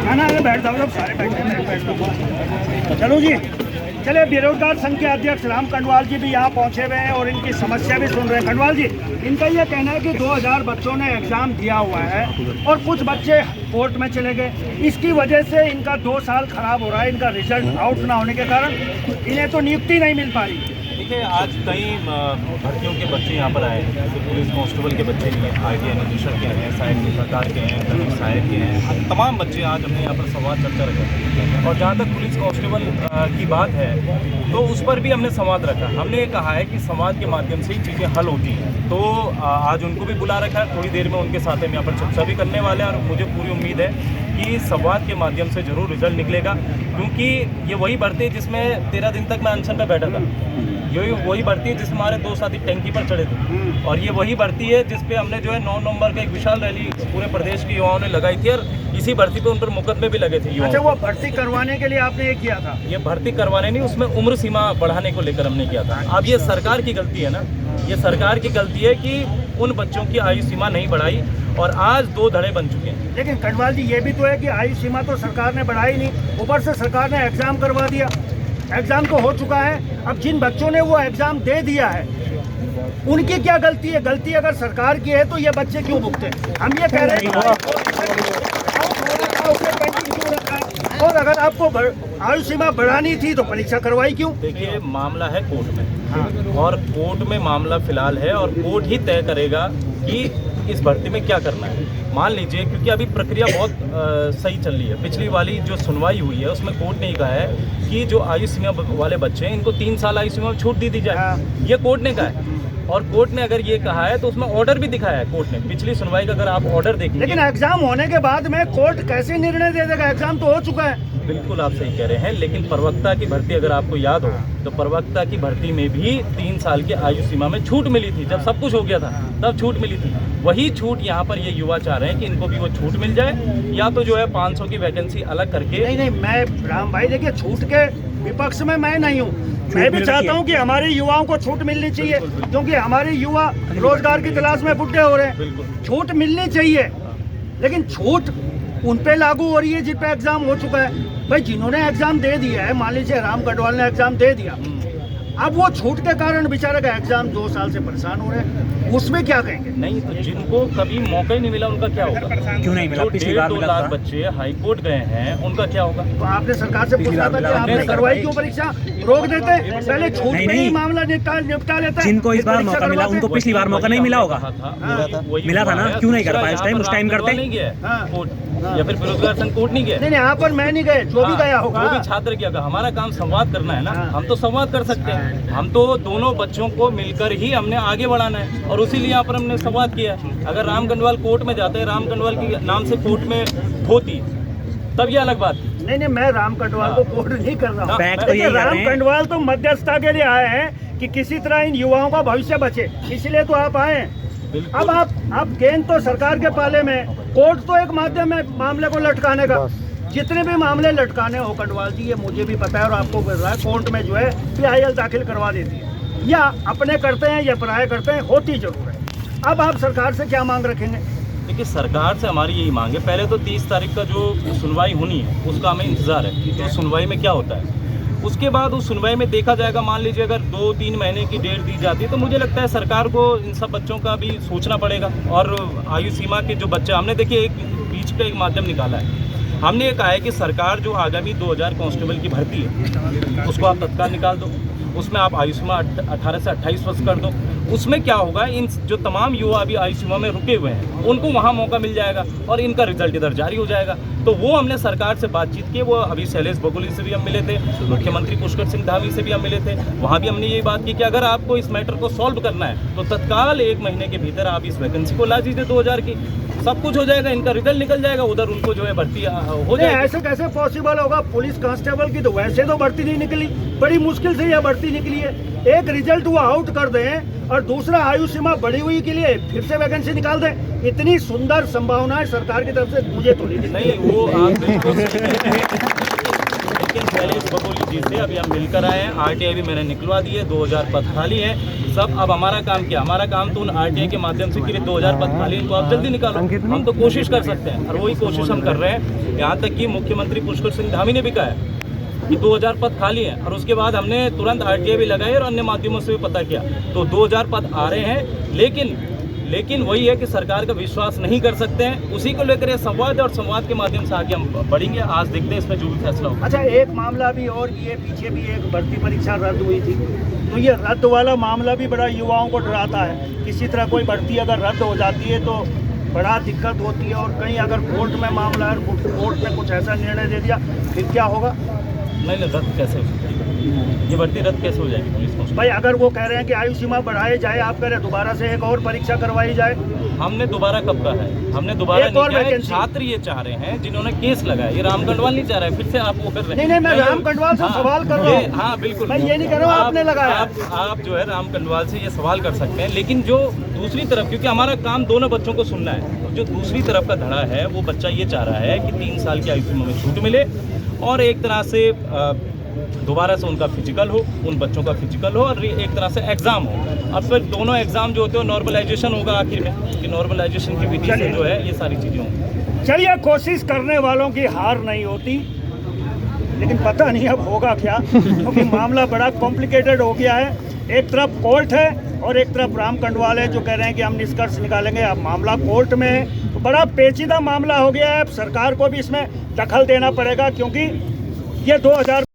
खाना में बैठ जाओ, सब सारे बैठे हैं, मैं बैठ जाऊँ। चलो जी, चलिए। बेरोजगार संघ के अध्यक्ष राम कंडवाल जी भी यहाँ पहुँचे हुए हैं और इनकी समस्या भी सुन रहे हैं। कंडवाल जी, इनका ये कहना है कि 2000 बच्चों ने एग्ज़ाम दिया हुआ है और कुछ बच्चे कोर्ट में चले गए, इसकी वजह से इनका 2 साल खराब हो रहा है। इनका रिजल्ट आउट ना होने के कारण इन्हें तो नियुक्ति नहीं मिल पा रही। देखिए, आज कई भर्तियों के बच्चे यहाँ पर आए हैं, जैसे पुलिस कांस्टेबल के बच्चे भी हैं, ITI निदेशक के हैं, सहायक सरकार के हैं, गृह सहायक के हैं, तमाम बच्चे आज हमने यहाँ पर संवाद चर्चा रखा। और जहाँ तक पुलिस कांस्टेबल की बात है तो उस पर भी हमने संवाद रखा। हमने ये कहा है कि संवाद के माध्यम से ही चीज़ें हल होती हैं, तो आज उनको भी बुला रखा है। थोड़ी देर में उनके साथ हम यहाँ पर चर्चा भी करने वाले हैं और मुझे पूरी उम्मीद है कि संवाद के माध्यम से ज़रूर रिजल्ट निकलेगा, क्योंकि ये वही भर्ती है जिसमें 13 दिन तक मैं अनशन पर बैठा था। यही वही भर्ती है जिसमें हमारे 2 साथी टैंकी पर चढ़े थे, और ये वही भर्ती है जिस पे हमने जो है 9 नवंबर का एक विशाल रैली पूरे प्रदेश के युवाओं ने लगाई थी, और इसी भर्ती पे उन पर मुकदमे भी लगे थे। अच्छा, वो भर्ती करवाने के लिए आपने ये किया था? ये भर्ती करवाने नहीं, उसमें उम्र सीमा बढ़ाने को लेकर हमने किया था। अब ये सरकार की गलती है ना, ये सरकार की गलती है कि उन बच्चों की आयु सीमा नहीं बढ़ाई और आज 2 धड़े बन चुके हैं। लेकिन कंडवाल जी, ये भी तो है कि आयु सीमा तो सरकार ने बढ़ाई नहीं, ऊपर से सरकार ने एग्जाम करवा दिया। एग्जाम तो हो चुका है, अब जिन बच्चों ने वो एग्जाम दे दिया है उनकी क्या गलती है? गलती अगर सरकार की है तो ये बच्चे क्यों भुगते? हम ये कह रहे हैं और अगर आपको आयु सीमा बढ़ानी थी तो परीक्षा करवाई क्यों? देखिए, मामला है कोर्ट में, और कोर्ट में मामला फिलहाल है और कोर्ट ही तय करेगा कि इस भर्ती में क्या करना है। मान लीजिए, क्योंकि अभी प्रक्रिया बहुत सही चल रही है। पिछली वाली जो सुनवाई हुई है उसमें कोर्ट ने ही कहा है कि जो आयु सीमा वाले बच्चे हैं इनको 3 साल आयु सीमा में छूट दी जाए, ये कोर्ट ने कहा है। और कोर्ट ने अगर ये कहा है तो उसमें ऑर्डर भी दिखाया है कोर्ट ने, पिछली सुनवाई का अगर आप ऑर्डर देखेंगे। लेकिन एग्जाम होने के बाद में कोर्ट कैसे निर्णय दे देगा? एग्जाम तो हो चुका है। बिल्कुल आप सही कह रहे हैं, लेकिन प्रवक्ता की भर्ती अगर आपको याद हो तो प्रवक्ता की भर्ती में भी 3 साल की आयु सीमा में छूट मिली थी। जब सब कुछ हो गया था तब छूट मिली थी। वही छूट यहाँ पर ये युवा चाह रहे हैं कि इनको भी वो छूट मिल जाए, या तो जो है 500 की वैकेंसी अलग करके। नहीं, मैं राम भाई, देखिए, छूट के विपक्ष में मैं नहीं हूँ। मैं भी चाहता हूँ कि हमारे युवाओं को छूट मिलनी चाहिए, क्योंकि हमारे युवा रोजगार की तलाश में बुढ़े हो रहे हैं। छूट मिलनी चाहिए, लेकिन छूट उन पे लागू हो रही है जिन पे एग्जाम हो चुका है। भाई, जिन्होंने एग्जाम दे दिया है, मान लीजिए राम कंडवाल ने एग्जाम दे दिया, अब वो छूट के कारण बेचारे का एग्जाम 2 साल से परेशान हो रहे हैं, उसमें क्या कहेंगे? नहीं, तो जिनको कभी मौका ही नहीं मिला उनका क्या होगा? क्यों नहीं मिला? पिछली बार 2 लाख बच्चे हाई कोर्ट गए हैं, उनका क्या होगा? तो आपने सरकार से पूछा था कि आपने करवाई क्यों परीक्षा? रोक देते, पहले छूट में ही मामला निपटा लेता। जिनको इस बार मौका मिला उनको पिछली बार मौका नहीं मिला होगा? मिला था ना, क्यों नहीं कर पाए उस टाइम करते? नहीं गया कोर्ट, या फिर बेरोजगार संघ कोर्ट नहीं गया? नहीं, यहाँ पर मैं नहीं गए, जो भी गया होगा। जो भी छात्र क्या, हमारा काम संवाद करना है ना, हम तो संवाद कर सकते हैं। हम तो दोनों बच्चों को मिलकर ही हमने आगे बढ़ाना है, और उसीलिए यहाँ पर हमने संवाद किया है। अगर राम कंडवाल कोर्ट में जाते, राम कंडवाल के नाम से कोर्ट में होती, तब ये अलग बात। नहीं, मैं राम कंडवाल को कोर्ट नहीं कर रहा हूँ। राम कंडवाल तो मध्यस्थता के लिए आए हैं कि किसी तरह इन युवाओं का भविष्य बचे, इसलिए तो आप आए हैं। अब आप गेंद तो सरकार के पाले में, कोर्ट तो एक माध्यम है मामले को लटकाने का। जितने भी मामले लटकाने हो कंडवाल जी, ये मुझे भी पता है और आपको भी पता है, कोर्ट में जो है PIL दाखिल करवा देती है, या अपने करते हैं या पराये करते हैं, होती जरूर है। अब आप सरकार से क्या मांग रखेंगे? देखिए, सरकार से हमारी यही मांग है, पहले तो 30 तारीख का जो सुनवाई होनी है उसका हमें इंतजार है कि तो सुनवाई में क्या होता है। उसके बाद उस सुनवाई में देखा जाएगा। मान लीजिए अगर 2-3 महीने की डेट दी जाती है तो मुझे लगता है सरकार को इन सब बच्चों का भी सोचना पड़ेगा। और आयु सीमा के जो बच्चे, हमने देखिए एक बीच का एक माध्यम निकाला है। हमने ये कहा है कि सरकार जो आगामी 2000 कांस्टेबल की भर्ती है उसको आप तत्काल निकाल दो, उसमें आप आयु सीमा 18 से 28 वर्ष कर दो। उसमें क्या होगा, इन जो तमाम युवा अभी आयु सीमा में रुके हुए हैं उनको वहाँ मौका मिल जाएगा और इनका रिजल्ट इधर जारी हो जाएगा। तो वो हमने सरकार से बातचीत की। वो अभी शैलेश बघेल से भी हम मिले थे, मुख्यमंत्री पुष्कर सिंह धामी से भी हम मिले थे। वहाँ भी हमने ये बात की कि अगर आपको इस मैटर को सॉल्व करना है तो तत्काल 1 महीने के भीतर आप इस वैकेंसी को ला दीजिए 2000 की, सब कुछ हो जाएगा, इनका रिजल्ट निकल जाएगा, उधर उनको जो है भर्ती हो जाएगी। ऐसे कैसे पॉसिबल होगा? पुलिस कांस्टेबल की तो वैसे तो भर्ती नहीं निकली, बड़ी मुश्किल से यह भर्ती निकली है। एक रिजल्ट वो आउट कर दें और दूसरा आयु सीमा बढ़ी हुई के लिए फिर से वैकेंसी निकाल दें। इतनी सुंदर संभावनाएं सरकार की तरफ से मुझे तो नहीं वो आप लेकिन शैलेश बगोली जी से अभी हम मिलकर आए हैं, आरटीआई भी मैंने निकलवा दी है, 2000 पद खाली है सब। अब हमारा काम क्या, हमारा काम तो उन आरटीआई के माध्यम से कि 2000 पद खाली है तो आप जल्दी निकालो, हम तो कोशिश कर सकते हैं और वही कोशिश हम कर रहे हैं। यहाँ तक कि मुख्यमंत्री पुष्कर सिंह धामी ने भी कहा है कि 2000 पद खाली हैं और उसके बाद हमने तुरंत आरटीआई भी लगाई और अन्य माध्यमों से भी पता किया तो 2000 पद आ रहे हैं। लेकिन वही है कि सरकार का विश्वास नहीं कर सकते हैं, उसी को लेकर संवाद और संवाद के माध्यम से आगे हम बढ़ेंगे। आज देखते हैं इसमें जो भी फैसला होगा। अच्छा, एक मामला भी और ये पीछे भी एक भर्ती परीक्षा रद्द हुई थी, तो ये रद्द वाला मामला भी बड़ा युवाओं को डराता है। किसी तरह कोई भर्ती अगर रद्द हो जाती है तो बड़ा दिक्कत होती है और कहीं अगर कोर्ट में मामला है, कोर्ट ने कुछ ऐसा निर्णय दे दिया फिर क्या होगा? नहीं, रद्द कैसे हो जाएगी ये भर्ती, रद्द कैसे हो जाएगी पुलिस को? भाई अगर वो कह रहे हैं कि आयु सीमा बढ़ाई जाए, आप कह रहे हैं दोबारा से एक और परीक्षा करवाई जाए। हमने दोबारा कब कहा है? हमने दोबारा एक और नहीं किया है। वैकेंसी। छात्र ये चाह रहे हैं जिन्होंने केस लगाया, ये राम कंडवाल नहीं चाह रहा है फिर से आप वो कर रहे हैं। नहीं, मैं राम कंडवाल से सवाल कर रहा हूँ। हाँ बिल्कुल, मैं ये नहीं कर रहा हूँ आपने लगाया। आप जो है राम कंडवाल से ये सवाल कर सकते हैं, लेकिन जो दूसरी तरफ, क्योंकि हमारा काम दोनों बच्चों को सुनना है, जो दूसरी तरफ का धड़ा है वो बच्चा ये चाह रहा है कि 3 साल की आयु सीमा में छूट मिले और एक तरह से दोबारा से उनका फिजिकल हो, उन बच्चों का फिजिकल हो और एक तरह से एग्ज़ाम हो। अब फिर दोनों एग्ज़ाम जो होते हैं नॉर्मलाइजेशन होगा आखिर में, कि नॉर्मलाइजेशन की विधि से जो है ये सारी चीज़ें होंगी। चलिए, कोशिश करने वालों की हार नहीं होती, लेकिन पता नहीं अब होगा क्या, क्योंकि मामला बड़ा कॉम्प्लिकेटेड हो गया है। एक तरफ कोर्ट है और एक तरफ राम कंडवाल है जो कह रहे हैं कि हम निष्कर्ष निकालेंगे। अब मामला कोर्ट में है तो बड़ा पेचीदा मामला हो गया है। अब सरकार को भी इसमें दखल देना पड़ेगा, क्योंकि ये 2000